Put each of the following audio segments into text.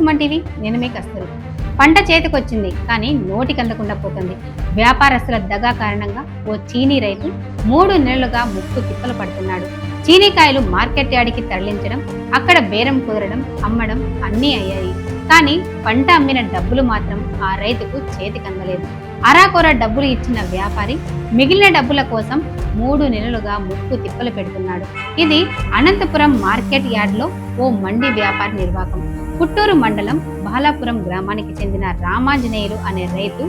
Suman TV, నేను మీ కస్తూరి. పంట చేతికొచ్చింది కానీ నోటికి అందకుండా పోతుంది. వ్యాపారస్తుల దగా కారణంగా ఓ చీనీ రైతు 3 నెలలుగా ముక్కు తిప్పలు పడుతున్నాడు. చీనీకాయలు మార్కెట్ యార్డుకి తరలించడం, అక్కడ బేరం కుదరడం, అమ్మడం అన్నీ అయ్యాయి. కానీ పంట అమ్మిన డబ్బులు మాత్రం ఆ రైతుకు చేతికందలేదు. అరాకొర డబ్బులు ఇచ్చిన వ్యాపారి మిగిలిన డబ్బుల కోసం 3 నెలలుగా ముక్కు తిప్పలు పెడుతున్నాడు. ఇది అనంతపురం మార్కెట్ యార్డ్లో ఓ మండి వ్యాపార నిర్వాహకం. పుట్టూరు మండలం బాలాపురం గ్రామానికి చెందిన రామాంజనేయులు అనే రైతు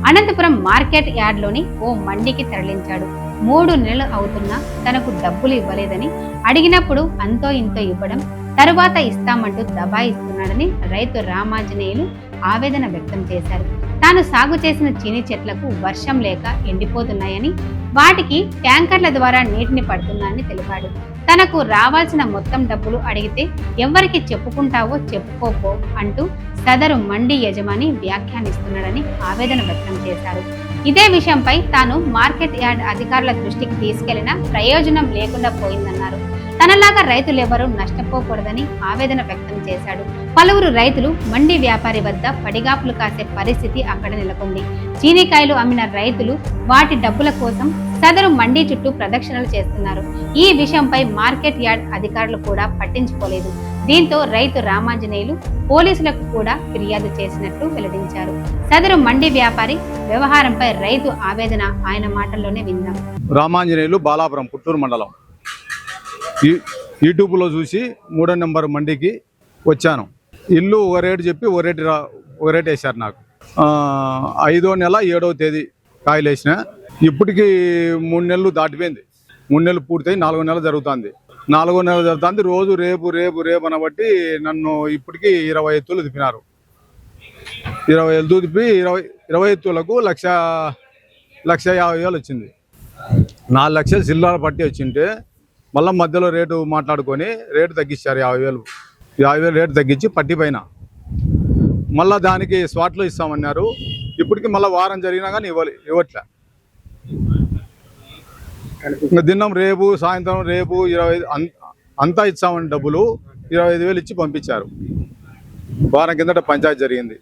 అనంతపురం మార్కెట్ యార్డ్లోని ఓ మండికి తరలించాడు. 3 నెలలు అవుతున్నా తనకు డబ్బులు ఇవ్వలేదని, అడిగినప్పుడు అంతో ఇంతో ఇవ్వడం, తరువాత ఇస్తామంటూ దబాయిస్తున్నాడని రైతు రామాంజనేయులు ఆవేదన వ్యక్తం చేశారు. తాను సాగు చేసిన చీనీ చెట్లకు వర్షం లేక ఎండిపోతున్నాయని, వాటికి ట్యాంకర్ల ద్వారా నీటిని పడుతున్నాయని తెలిపాడు. తనకు రావాల్సిన మొత్తం డబ్బులు అడిగితే ఎవరికి చెప్పుకుంటావో చెప్పుకోపో అంటూ సదరు మండి యజమాని వ్యాఖ్యానిస్తున్నాడని ఆవేదన వ్యక్తం చేశారు. ఇదే విషయంపై తాను మార్కెట్ యార్డ్ అధికారుల దృష్టికి తీసుకెళ్లినా ప్రయోజనం లేకుండా పోయిందన్నారు. తనలాగా రైతులెవరూ నష్టపోకూడదని ఆవేదన వ్యక్తం చేశాడు. పలువురు రైతులు మండి వ్యాపారి వద్ద పడిగాపులు కాసే పరిస్థితి అక్కడ నెలకొంది. చీనీకాయలు అమ్మిన రైతులు వాటి డబ్బుల కోసం సదరు మండీ చుట్టూ ప్రదక్షిణలు చేస్తున్నారు. ఈ విషయంపై మార్కెట్ యార్డ్ అధికారులు కూడా పట్టించుకోలేదు. దీంతో రైతు రామాంజనేయులు పోలీసులకు కూడా ఫిర్యాదు చేసినట్లు వెల్లడించారు. సదరు మండి వ్యాపారి వ్యవహారంపై రైతు ఆవేదన ఆయన మాటల్లోనే విందాం. రామాంజనేయులు, బాలాపురం, పుట్టూరు మండలం. యూట్యూబ్లో చూసి 3వ నెంబర్ మండికి వచ్చాను. ఇల్లు ఒక రేటు చెప్పి ఒక రేటు వేశారు నాకు. 5వ నెల 7వ తేదీ కాయలు వేసిన. ఇప్పటికి 3 నెలలు దాటిపోయింది. 3 నెలలు పూర్తయి 4వ నెల జరుగుతుంది. 4వ నెల జరుగుతుంది. రోజు రేపు రేపు రేపు అనబట్టి నన్ను ఇప్పటికి 20 ఎత్తులు తిప్పినారు. 20 ఎత్తులు తిప్పి 20 ఎత్తులకు 1,50,000 వచ్చింది. 4 లక్షలు చిల్లర పట్టి వచ్చింటే మళ్ళీ మధ్యలో రేటు మాట్లాడుకొని రేటు తగ్గించారు. 50,000 రేటు తగ్గించి పట్టి పైన మళ్ళీ దానికి స్వాట్లో ఇస్తామన్నారు. ఇప్పటికి మళ్ళీ వారం జరిగినా కానీ ఇవ్వట్లే. ఇంకా దినం రేపు సాయంత్రం రేపు 25 అంతా ఇచ్చామని డబ్బులు 25,000 ఇచ్చి పంపించారు. వారం కిందట పంచాయతీ జరిగింది.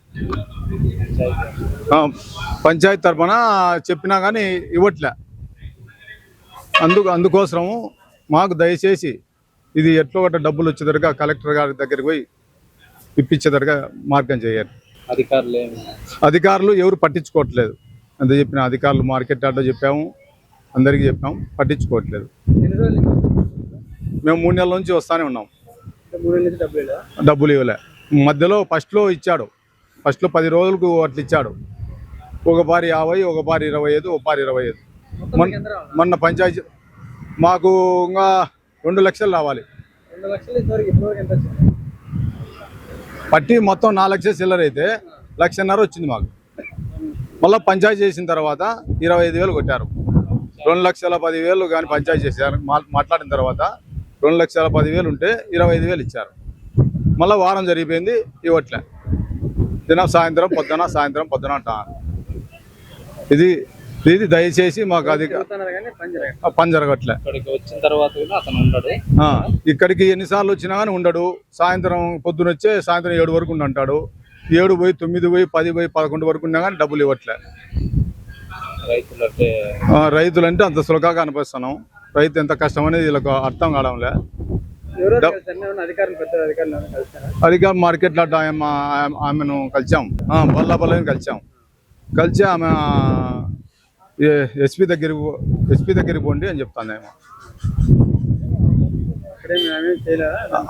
పంచాయతీ తరఫున చెప్పినా కానీ ఇవ్వట్లే. అందుకోసము మాకు దయచేసి ఇది ఎట్లా ఒకటి డబ్బులు వచ్చేదరుగా కలెక్టర్ గారి దగ్గరికి పోయి ఇప్పించేదరుగా మార్గం చేయాలి. అధికారులు ఎవరు పట్టించుకోవట్లేదు. అంత చెప్పిన అధికారులు మార్కెట్ యార్డ్లో చెప్పాము, అందరికీ చెప్పాము, పట్టించుకోవట్లేదు. మేము 3 నెలల నుంచి వస్తానే ఉన్నాం. డబ్బులు ఇవ్వలే. మధ్యలో ఫస్ట్లో ఇచ్చాడు. ఫస్ట్లో 10 రోజులకు అట్లా ఇచ్చాడు. ఒక పారి 50, ఒక పారి 25, ఒక పారి 25. మొన్న పంచాయతీ మాకు ఇంకా 2 లక్షలు రావాలి. పట్టి మొత్తం 4 లక్షలు చిల్లర అయితే 1,50,000 వచ్చింది మాకు. మళ్ళీ పంచాయతీ చేసిన తర్వాత 25,000 కొట్టారు. 2,10,000 కానీ పంచాయతీ చేశారు. మాట్లాడిన తర్వాత 2,10,000 ఉంటే 25,000 ఇచ్చారు. మళ్ళీ వారం జరిగిపోయింది, ఇవ్వట్లే. దినం సాయంత్రం పొద్దున అంటారు. ఇది దయచేసి మాకు అది పని జరగట్లే. ఇక్కడికి ఎన్నిసార్లు వచ్చినా కానీ ఉండడు. సాయంత్రం పొద్దున వచ్చే సాయంత్రం 7 వరకు ఉండంటాడు. 7 పోయి 9 పోయి 10 పోయి 11 వరకు ఉన్నా కానీ డబ్బులు ఇవ్వట్లే. రైతులంటే అంత సులభంగా అనిపిస్తున్నాం. రైతు ఎంత కష్టం అనేది వీళ్ళకు అర్థం కావడంలే. అధికార మార్కెట్లో ఆమెను కలిసాం, బల్లాపల్లిని కలిసి ఆమె ఎస్పీ దగ్గరికి పోండి అని చెప్తాను.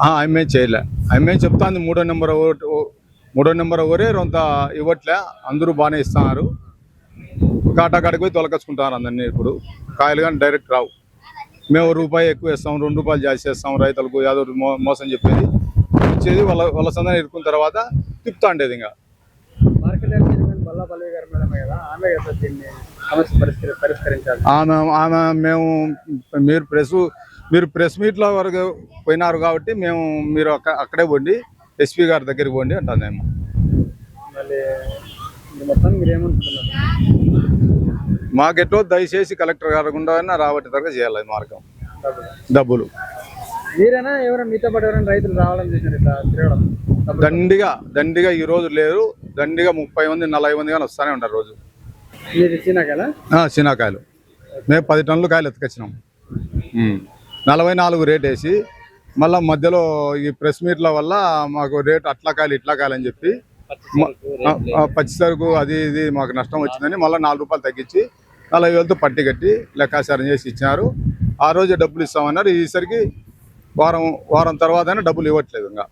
ఆమె చేయలే. ఆమె చెప్తాను 3వ నెంబర్ ఒకరే రొంత ఇవ్వట్లే. అందరూ బాగానే ఇస్తున్నారు. కాటాకాడికి పోయి తొలకచ్చుకుంటారు అందరినీ. ఇప్పుడు కాయలు కానీ డైరెక్ట్ రావు. మేము ₹1 ఎక్కువ వేస్తాం, ₹2 జాస్తి చేస్తాం. రైతులకు యాదో మోసం చెప్పేది ఇచ్చేది. వాళ్ళ సందర్భం ఇరుకున్న తర్వాత తిప్పుతా ఉండేది. ఇంకా మీరు ప్రెస్ మీట్లో వరకు పోయినారు కాబట్టి మీరు అక్కడే పోండి, ఎస్పీ గారి దగ్గరికి పోండి అంటాను. మాకెట్లో దయచేసి కలెక్టర్ గారు గుండా రాబట్టి దగ్గర చేయాలి మార్గం. డబ్బులు మీరేనా ఎవరైనా మీతో పాటు ఎవరైనా రైతులు రావడం చేశారు ఇట్లా తిరగడం? దండిగా ఈ రోజు లేరు. దండిగా 30 మంది 40 మంది కానీ వస్తూనే ఉంటారు రోజు. శీనాకాయలు మేము 10 టన్నులు కాయలు ఎత్తుకొచ్చినాం. 44 రేట్ వేసి మళ్ళీ మధ్యలో ఈ ప్రెస్ మీట్ల వల్ల మాకు రేటు అట్లా కాయలు ఇట్లా కాయలు అని చెప్పి పచ్చి సరుకు అది ఇది మాకు నష్టం వచ్చిందని మళ్ళీ 4 రూపాయలు తగ్గించి 40,000తో పట్టి కట్టి లెక్కాచారం చేసి ఇచ్చినారు. ఆ రోజు డబ్బులు ఇస్తామన్నారు. ఈసరికి వారం తర్వాత డబ్బులు ఇవ్వట్లేదు. ఇంకా